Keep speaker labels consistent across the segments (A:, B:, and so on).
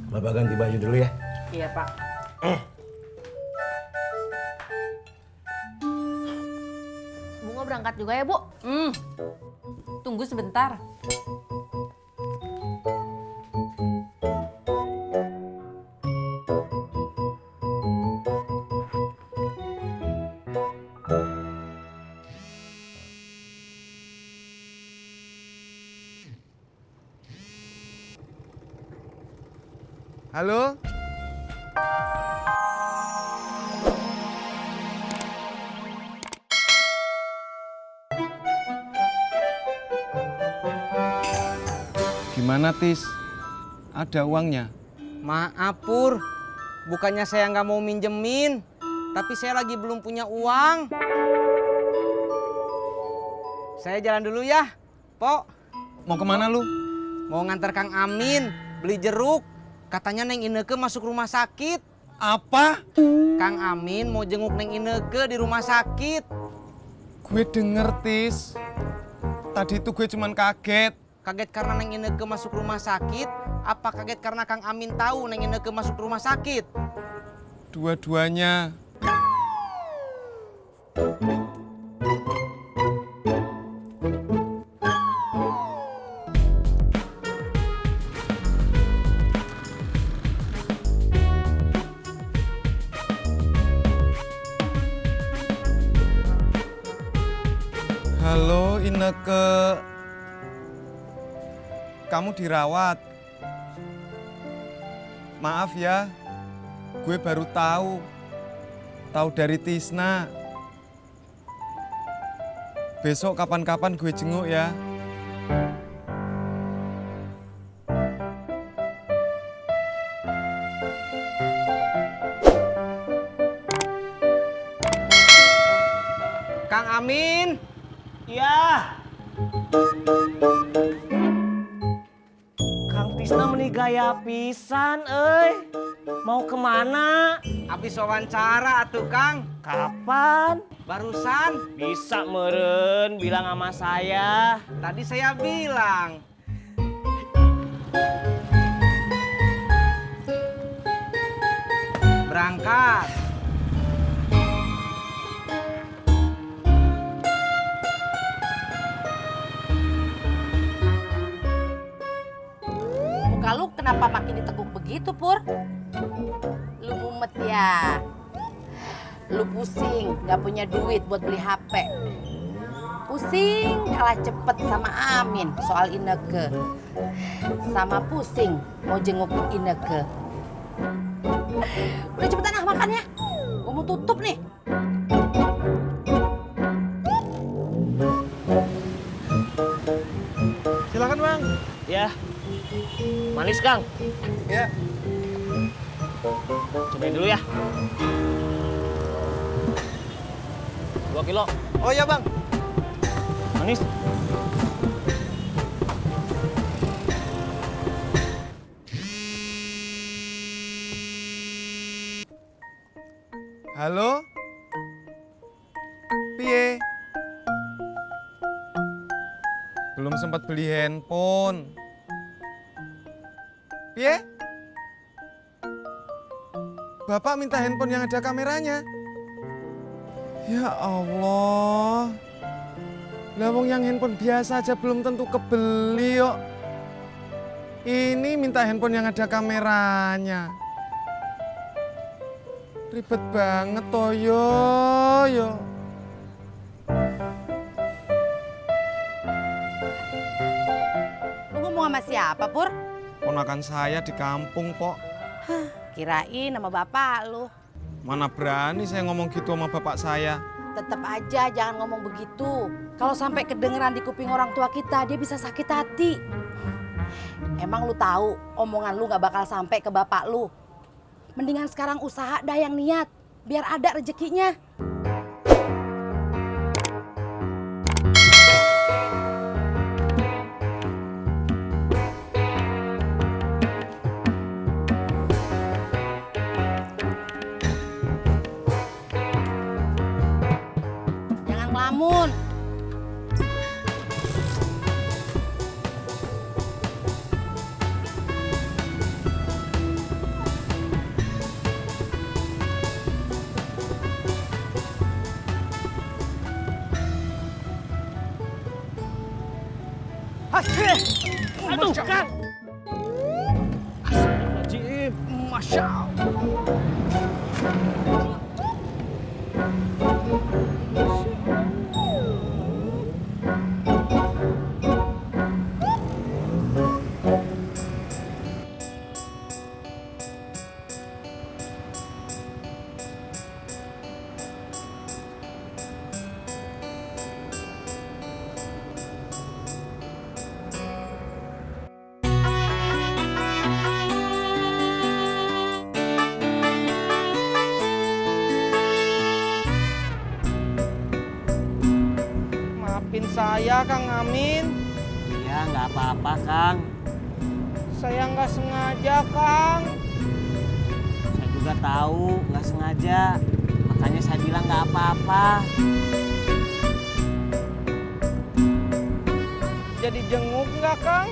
A: Bapak ganti baju dulu ya.
B: Iya, Pak.
C: Bunga berangkat juga ya, Bu?
B: Tunggu sebentar.
D: Halo? Gimana, Tis? Ada uangnya?
E: Maaf Pur, bukannya saya nggak mau minjemin, tapi saya lagi belum punya uang. Saya jalan dulu ya, Pok.
D: Mau kemana lu?
E: Mau ngantar Kang Amin beli jeruk. Katanya Neng Ineke masuk rumah sakit.
D: Apa?
E: Kang Amin mau jenguk Neng Ineke di rumah sakit.
D: Gue denger, Tis. Tadi itu gue cuman kaget.
E: Kaget karena Neng Ineke masuk rumah sakit? Apa kaget karena Kang Amin tahu Neng Ineke masuk rumah sakit?
D: Dua-duanya. Halo, Ineke. Kamu dirawat? Maaf ya, gue baru tahu dari Tisna. Besok kapan-kapan gue jenguk ya.
E: Kang Amin.
F: Iya. Kang Tisna menigaya pisan, Mau kemana?
E: Habis wawancara atuh Kang.
F: Kapan?
E: Barusan.
F: Bisa meren bilang sama saya.
E: Tadi saya bilang. Berangkat.
C: Muka lu kenapa makin ditekuk begitu, Pur? Lu mumet ya? Lu pusing, gak punya duit buat beli HP. Pusing kalah cepet sama Amin soal Ineke. Sama pusing mau jenguk Ineke. Udah cepetan ah makan ya. Gua mau tutup nih.
D: Silakan, Bang.
F: Ya. Manis, Kang.
D: Ya.
F: Cobain dulu ya. 2 kilo.
D: Oh ya, Bang.
F: Manis.
D: Halo? Piye? Belum sempat beli handphone. Piye? Bapak minta handphone yang ada kameranya. Ya Allah. Lah wong yang handphone biasa aja belum tentu kebeli kok. Ini minta handphone yang ada kameranya. Ribet banget toh yo.
C: Lu ngomong sama siapa, Pur?
D: Ponakan saya di kampung, Pok.
C: Kirain sama bapak lu.
D: Mana berani saya ngomong gitu sama bapak saya.
C: Tetep aja jangan ngomong begitu. Kalau sampai kedengeran di kuping orang tua kita, dia bisa sakit hati. Emang lu tahu omongan lu gak bakal sampai ke bapak lu. Mendingan sekarang usaha dah yang niat, biar ada rezekinya. Jangan ngelamun.
F: Aduh, Kang. Astagfirullahaladzim.
E: Masya Allah. Maafin saya, Kang Amin.
F: Iya, nggak apa-apa, Kang.
E: Saya nggak sengaja, Kang.
F: Saya juga tahu, nggak sengaja. Makanya saya bilang nggak apa-apa.
E: Jadi jenguk nggak, Kang?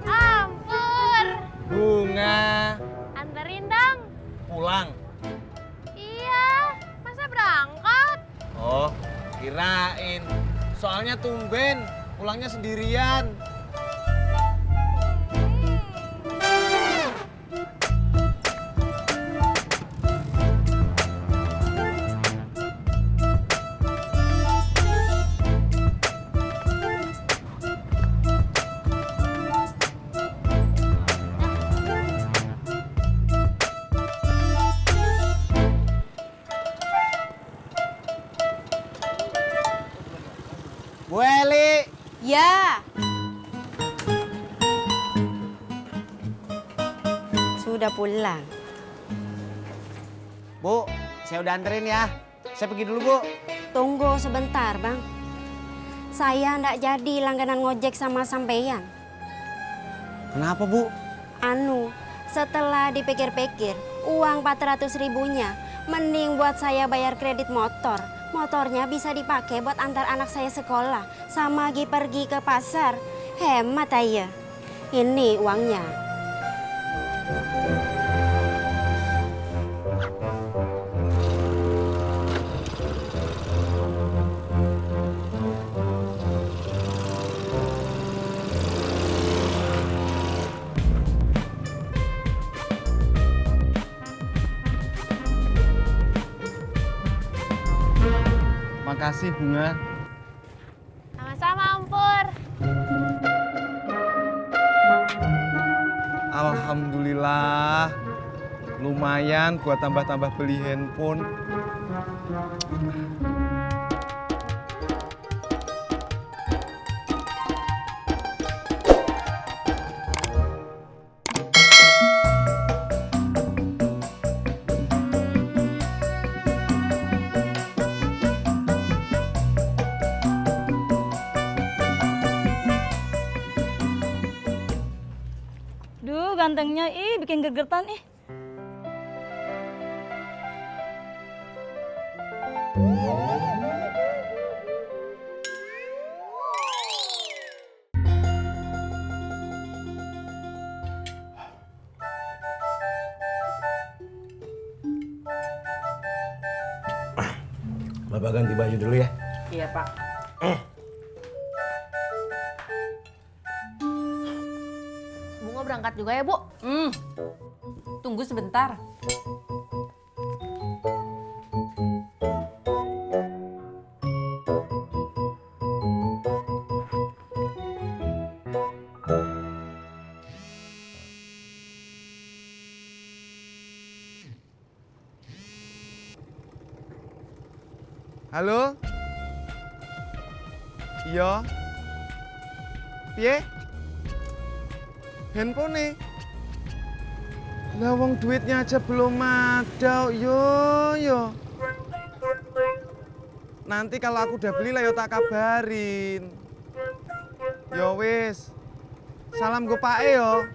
A: Ampun,
E: Bunga.
A: anterin dong.
E: Pulang.
A: Iya, masa berangkat?
E: Oh, kirain. Soalnya tumben, pulangnya sendirian. Bu Eli.
G: Ya. Sudah pulang.
E: Bu, saya udah anterin ya. Saya pergi dulu, Bu.
G: Tunggu sebentar, Bang. Saya ndak jadi langganan ngojek sama sampeyan.
E: Kenapa, Bu?
G: Setelah dipikir-pikir, uang 400 ribunya mending buat saya bayar kredit motor. Motornya bisa dipakai buat antar anak saya sekolah sama pergi ke pasar. Hemat aja. Ini uangnya.
D: Makasih Bunga.
A: Sama-sama, Ampur.
D: Alhamdulillah. Lumayan buat tambah-tambah beli handphone.
H: Duh, gantengnya bikin gergetan
I: Bapak ganti baju dulu ya.
C: Iya, Pak. Bunga berangkat juga ya, Bu?
B: Tunggu sebentar.
D: Halo? Iya. Piye? Handphone nih. Lah wong duitnya aja belum ada. Yo. Nanti kalau aku udah beli lah yo tak kabarin. Ya wis. Salam gue Pak E yo.